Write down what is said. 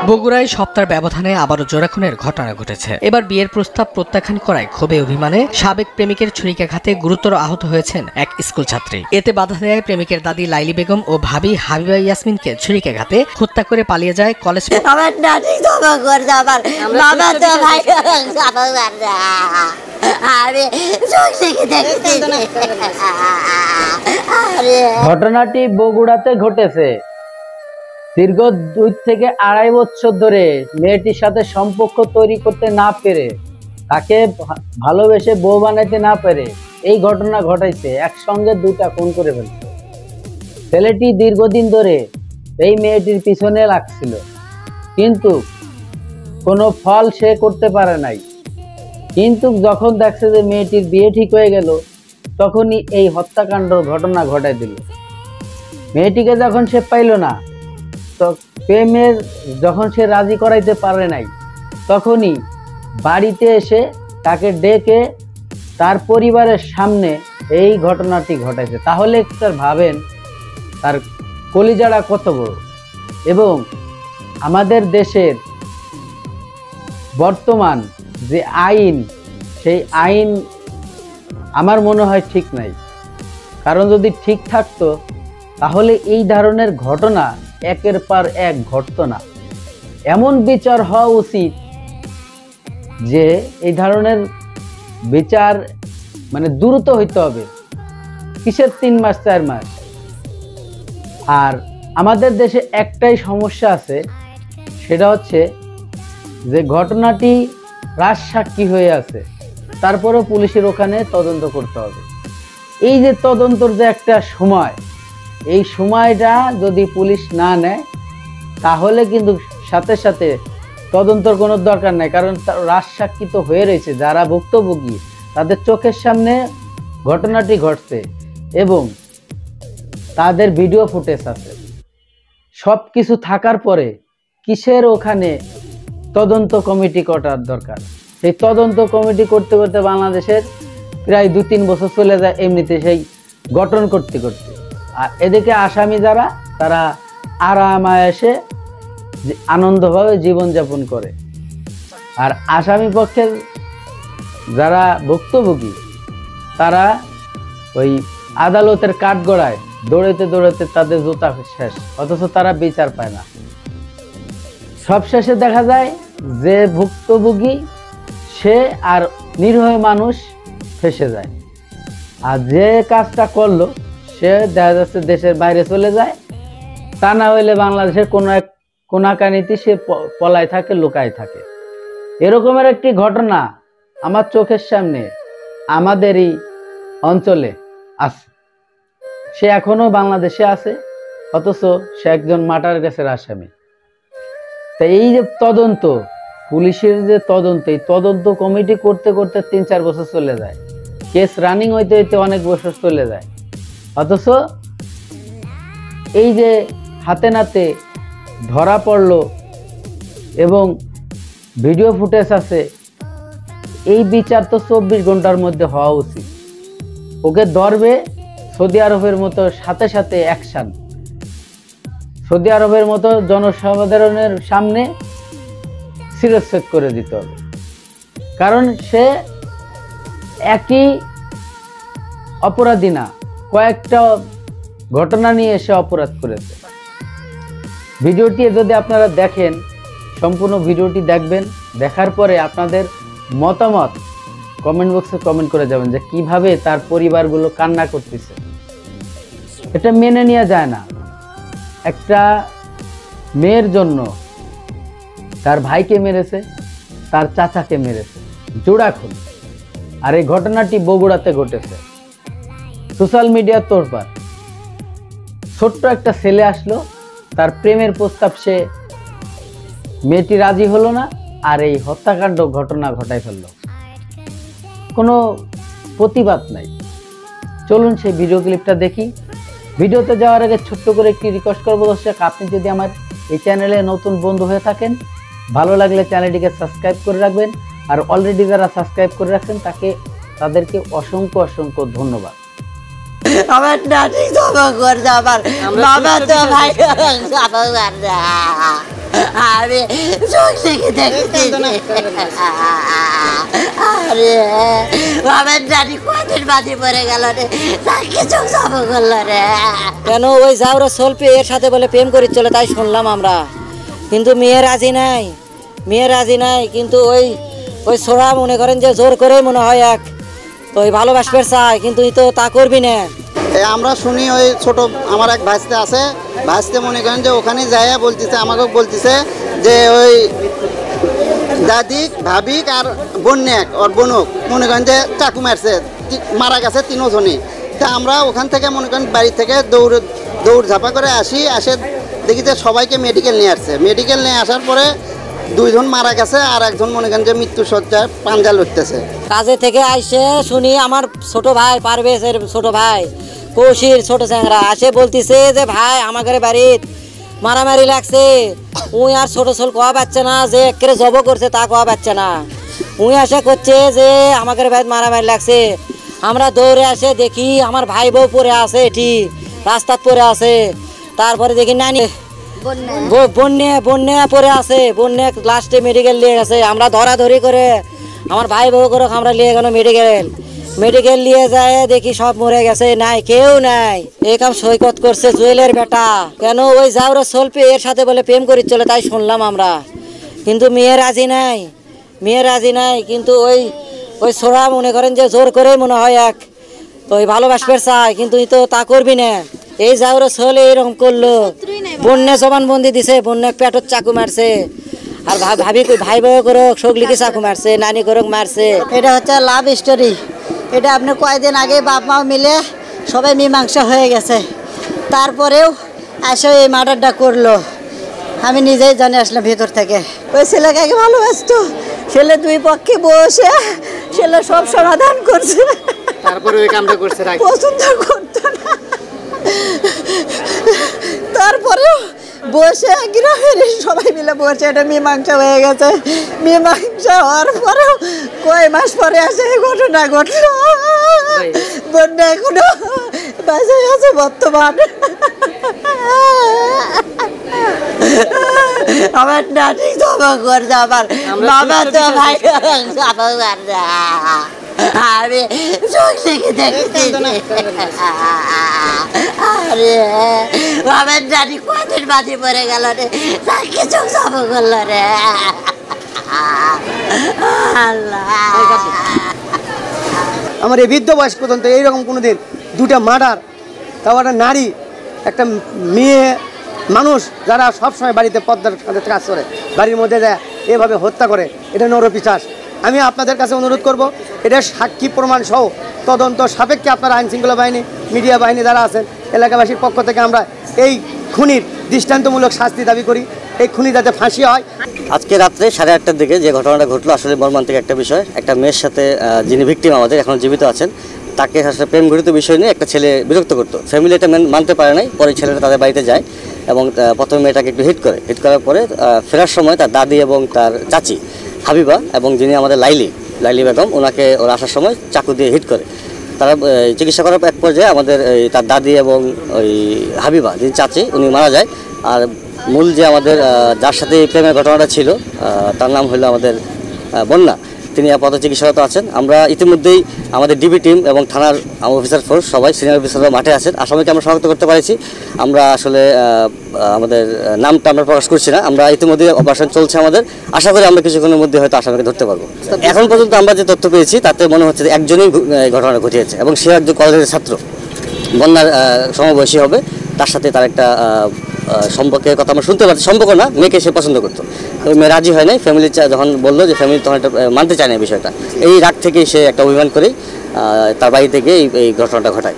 বগুড়ায় সপ্তাহের ব্যবধানে আবারও জোড়া খুনের ঘটনা ঘটেছে। এবার বিয়ের প্রস্তাব প্রত্যাখ্যান করায় ক্ষোভে অভিমানে সাবেক প্রেমিকের ছুরিকাঘাতে গুরুতর আহত হয়েছেন এক স্কুল ছাত্রী। এতে বাধা দেয় প্রেমিকের দাদি লাইলি বেগম ও ভাবি হাবিবা ইয়াসমিনকে ছুরিকাঘাতে হত্যা করে পালিয়ে যায় কলেজ। ঘটনাটি বগুড়াতে ঘটেছে। দীর্ঘ 2 থেকে 2.5 বছর ধরে মেয়েটির সাথে সম্পর্ক তৈরি করতে না পেরে, তাকে ভালোবেসে বউ বানাইতে না পেরে এই ঘটনা ঘটাইছে। একসঙ্গে 2টা খুন করে ফেলছে। ছেলেটি দীর্ঘদিন ধরে এই মেয়েটির পিছনে লাগছিল, কিন্তু কোনো ফল সে করতে পারে নাই। কিন্তু যখন দেখছে যে মেয়েটির বিয়ে ঠিক হয়ে গেল, তখনই এই হত্যাকাণ্ড ঘটনা ঘটাই দিল। মেয়েটিকে যখন সে পাইল না, তো প্রেমের যখন সে রাজি করাইতে পারে নাই, তখনই বাড়িতে এসে তাকে ডেকে তার পরিবারের সামনে এই ঘটনাটি ঘটাইছে। তাহলে একটু ভাবেন তার কলিজাড়া কত বড়। এবং আমাদের দেশের বর্তমান যে আইন, সেই আইন আমার মনে হয় ঠিক নাই। কারণ যদি ঠিক থাকতো তাহলে এই ধরনের ঘটনা একের পর এক ঘটতো না। এমন বিচার হওয়া উচিত যে এই ধরনের বিচার মানে দ্রুত হইতে হবে। কিসের 3 মাস 4 মাস? আর আমাদের দেশে একটাই সমস্যা আছে, সেটা হচ্ছে যে ঘটনাটি রাজসাক্ষী হয়ে আছে, তারপরেও পুলিশের ওখানে তদন্ত করতে হবে। এই যে তদন্তর যে একটা সময়, এই সময়টা যদি পুলিশ না নেয় তাহলে কিন্তু সাথে সাথে তদন্তর কোনো দরকার নাই। কারণ রাজসাক্ষী তো হয়ে রয়েছে, যারা ভুক্তভোগী তাদের চোখের সামনে ঘটনাটি ঘটছে এবং তাদের ভিডিও ফুটেজ আছে। সব কিছু থাকার পরে কিসের ওখানে তদন্ত কমিটি করার দরকার? সেই তদন্ত কমিটি করতে করতে বাংলাদেশের প্রায় 2-3 বছর চলে যায় এমনিতে সেই গঠন করতে করতে। আর এদিকে আসামি যারা, তারা আরামায়েশে আনন্দভাবে জীবনযাপন করে। আর আসামি পক্ষের যারা ভুক্তভোগী, তারা ওই আদালতের কাঠগড়ায় দৌড়াইতে দৌড়াইতে তাদের জুতা শেষ, অথচ তারা বিচার পায় না। সব শেষে দেখা যায় যে ভুক্তভোগী সে আর নিরীহ মানুষ ফেঁসে যায়। আর যে কাজটা করলো সে দেখা যাচ্ছে দেশের বাইরে চলে যায়, তা না হইলে বাংলাদেশের কোনো এক কোনাকানিতে সে পলায় থাকে, লুকায় থাকে। এরকমের একটি ঘটনা আমার চোখের সামনে আমাদেরই অঞ্চলে আছে। সে এখনো বাংলাদেশে আছে, অথচ সে একজন মার্ডার কেসের আসামি। তাই এই যে তদন্ত, পুলিশের যে তদন্ত, এই তদন্ত কমিটি করতে করতে 3-4 বছর চলে যায়, কেস রানিং হইতে হইতে অনেক বছর চলে যায়। অথচ এই যে হাতে নাতে ধরা পড়লো এবং ভিডিও ফুটেজ আছে, এই বিচার তো 24 ঘন্টার মধ্যে হওয়া উচিত। ওকে ধরবে, সৌদি আরবের মতো সাথে সাথে অ্যাকশন, সৌদি আরবের মতো জনসাধারণের সামনে শিরচ্ছেদ করে দিতে হবে। কারণ সে একই অপরাধী না, কয়েকটা ঘটনা নিয়ে এসে অপরাধ করেছে। ভিডিওটি যদি আপনারা দেখেন, সম্পূর্ণ ভিডিওটি দেখবেন, দেখার পরে আপনাদের মতামত কমেন্ট বক্সে কমেন্ট করে যাবেন যে কিভাবে তার পরিবারগুলো কান্না করতেছে। এটা মেনে নেওয়া যায় না। একটা মেয়ের জন্য তার ভাইকে মেরেছে, তার চাচাকে মেরেছে, জোড়া খুন। আর এই ঘটনাটি বগুড়াতে ঘটেছে। সোশ্যাল মিডিয়া তোড়পাড়। ছোট্ট একটা ছেলে আসলো, তার প্রেমের প্রস্তাব, সে মেয়েটি রাজি হলো না, আর এই হত্যাকাণ্ড ঘটনা ঘটাই ফেললো। কোনো প্রতিবাদ নাই। চলুন সেই ভিডিও ক্লিপটা দেখি। ভিডিওতে যাওয়ার আগে ছোট্ট করে একটি রিকোয়েস্ট করবো দর্শক, আপনি যদি আমার এই চ্যানেলে নতুন বন্ধু হয়ে থাকেন, ভালো লাগলে চ্যানেলটিকে সাবস্ক্রাইব করে রাখবেন। আর অলরেডি যারা সাবস্ক্রাইব করে রাখছেন তাদেরকে অসংখ্য অসংখ্য ধন্যবাদ। আমার নাতি ক্ষমা করে দাও, আমার বাবা তো ভাই আমি চোখ থেকে দেখতেছি। আরে আমার জানি কদিন বাদি পড়ে গেল রে, তাকে চোখ যাবো করলো রে। কেন ওই যাওরা সল্পে এর সাথে বলে প্রেম করে চলে, তাই শুনলাম আমরা, কিন্তু মেয়ে রাজি নাই, মেয়ে রাজি নাই। কিন্তু ওই ছোড়া মনে করেন যে জোর করে মনে হয় এক ওই ভালোবাসবে চায়, কিন্তু তো তা করবি না। আমরা শুনি ওই ছোট আমার এক ভাইস্তে আছে, ভাইস্তে মনে করেন যে ওখানে যাইয়া বলতেছে, আমাকেও বলতেছে যে ওই দাদিক ভাবিক আর বন্যাক ওর বোনক মনে করেন যে চাকু মারছে, মারা গেছে তিনজনই। তা আমরা ওখান থেকে মনে করেন বাড়ি থেকে দৌড় ঝাপা করে আসে দেখি যে সবাইকে মেডিকেল নিয়ে আসছে। মেডিকেল নিয়ে আসার পরে 2 জন মারা গেছে, আর একজন মনে করেন যে মৃত্যু সজ্জায় পাঞ্জা লড়তেছে। কাজে থেকে আইসে শুনি আমার ছোট ভাই পারভেজের ছোট ভাই কৌশির ছোট চ্যাংরা আসে বলতিছে যে ভাই আমাদের বাড়ির মারামারি লাগছে। উই আর ছোট ছোট কোয়া পাচ্ছে না, যে একেবারে জব করছে তা কোয়া পাচ্ছে না। উই আসে করছে যে আমাদের বাড়ির মারামারি লাগছে। আমরা দৌড়ে আসে দেখি আমার ভাই বউ পড়ে আছে, এটি রাস্তাত পড়ে আছে। তারপরে দেখি নানি বন্যা পড়ে আছে, বন্যা লাস্টে মেডিকেল নিয়ে গেছে। আমরা ধরাধরি করে আমার ভাই বউ করে আমরা নিয়ে গেল মেডিকেল নিয়ে যায়, দেখি সব মরে গেছে, নাই কেউ নাই। এই কাম সৈকত করছে জুয়েলের বেটা। কেন ওই যাওরা সল্পে এর সাথে বলে প্রেম করে চলে, তাই শুনলাম আমরা, কিন্তু মেয়ে রাজি নাই, মেয়ে রাজি নাই। কিন্তু ওই ছোড়া মনে করেন যে জোর করে মনে হয় এক ওই ভালোবাসবে চায়, কিন্তু তো তা করবি না। এই যাওরা ছোলে এরকম করলো, বন্যা জবানবন্দি দিছে, বন্যা পেটত চাকু মারছে, আর ভাই বউ করো সগলিকে চাকু মারছে, নানি করক মারছে। এটা হচ্ছে লাভ স্টোরি। এটা আপনি কয়েকদিন আগে বাপ মা মিলে সবাই মীমাংসা হয়ে গেছে, তারপরেও এসে এই মার্ডারটা করলো। আমি নিজেই জানি আসলাম ভিতর থেকে। ওই ছেলেকে আগে ভালোবাসতো, ছেলে 2 পক্ষে বসে ছেলে সব সমাধান করছে, তারপরে ওই কামটা করছে, পছন্দ করতো না। তারপরেও বসে গ্রামের সবাই মিলে বসে এটা মীমাংসা হয়ে গেছে। মীমাংসা হওয়ার পরেও কয় মাস পরে আসে এই ঘটনা ঘটলো। বন্যা এখনো বেঁচে আছে বর্তমান। আমার নাটি জমা করছে, আমার বাবা তো ভাই জমা করছে। আমি চোখ থেকে দেখতেছি। আরে আমার জানি কদিন বাদি পড়ে গেল রে, তাকে চোখ যাবো করলো রে। আমার এই বৃদ্ধ বয়স পর্যন্ত এইরকম কোনোদিন 2টা মার্ডার, তাও একটা নারী, একটা মেয়ে মানুষ যারা সবসময় বাড়িতে পদ্মার সাথে কাজ করে, বাড়ির মধ্যে যায় এভাবে হত্যা করে, এটা নরপিশাচ। আমি আপনাদের কাছে অনুরোধ করব, এটা সাক্ষী প্রমাণ সহ তদন্ত সাপেক্ষে আপনারা আইনশৃঙ্খলা বাহিনী, মিডিয়া বাহিনী যারা আছেন, এলাকাবাসীর পক্ষ থেকে আমরা এই খুনির দৃষ্টান্তমূলক শাস্তি দাবি করি, এই খুনি যাতে ফাঁসি হয়। আজকে রাত্রে 8:30টার দিকে যে ঘটনাটা ঘটলো আসলে মর্মান্তিক একটা বিষয়। একটা মেয়ের সাথে যিনি ভিকটিম আমাদের এখন জীবিত আছেন, তাকে আসলে প্রেম ঘটিত বিষয় নিয়ে একটা ছেলে বিরক্ত করতো। ফ্যামিলি এটা মানতে পারে নাই, পরে ছেলেটা তাদের বাড়িতে যায় এবং প্রথমে মেয়েটাকে একটু হিট করার পরে ফেরার সময় তার দাদি এবং তার চাচি হাবিবা এবং যিনি আমাদের লাইলি বেগম, ওনাকে ওরা আসার সময় চাকু দিয়ে হিট করে। তারা চিকিৎসা করার এক পর্যায়ে আমাদের তার দাদি এবং ওই হাবিবা যিনি চাচি উনি মারা যায়। আর মূল যে আমাদের যার সাথে এই প্রেমের ঘটনাটা ছিল তার নাম হলো আমাদের বন্যা, তিনি আপাতত চিকিৎসারত আছেন। আমরা ইতিমধ্যেই আমাদের ডিবি টিম এবং থানার অফিসার ফোর্স সবাই সিনিয়র অফিসাররা মাঠে আছেন। আসামিকে আমরা শনাক্ত করতে পেরেছি। আমরা আসলে আমাদের নামটা আমরা প্রকাশ করছি না। আমরা ইতিমধ্যে অপারেশন চলছে আমাদের, আশা করি আমরা কিছুক্ষণের মধ্যে হয়তো আসামিকে ধরতে পারবো। এখন পর্যন্ত আমরা যে তথ্য পেয়েছি তাতে মনে হচ্ছে যে একজনই ঘটনা ঘটিয়েছে এবং সে একজন কলেজের ছাত্র, বন্যার সমবয়সী হবে। তার সাথে তার একটা সম্পর্কের কথা আমরা শুনতে পাচ্ছি, সম্পর্ক না, মেয়েকে সে পছন্দ করতো। ওই মেয়ে রাজি হয় নাই, ফ্যামিলি যখন বললো যে ফ্যামিলি তখন একটা মানতে চায় না বিষয়টা। এই রাগ থেকেই সে একটা অভিমান করেই তার বাড়ি থেকে এই ঘটনাটা ঘটায়।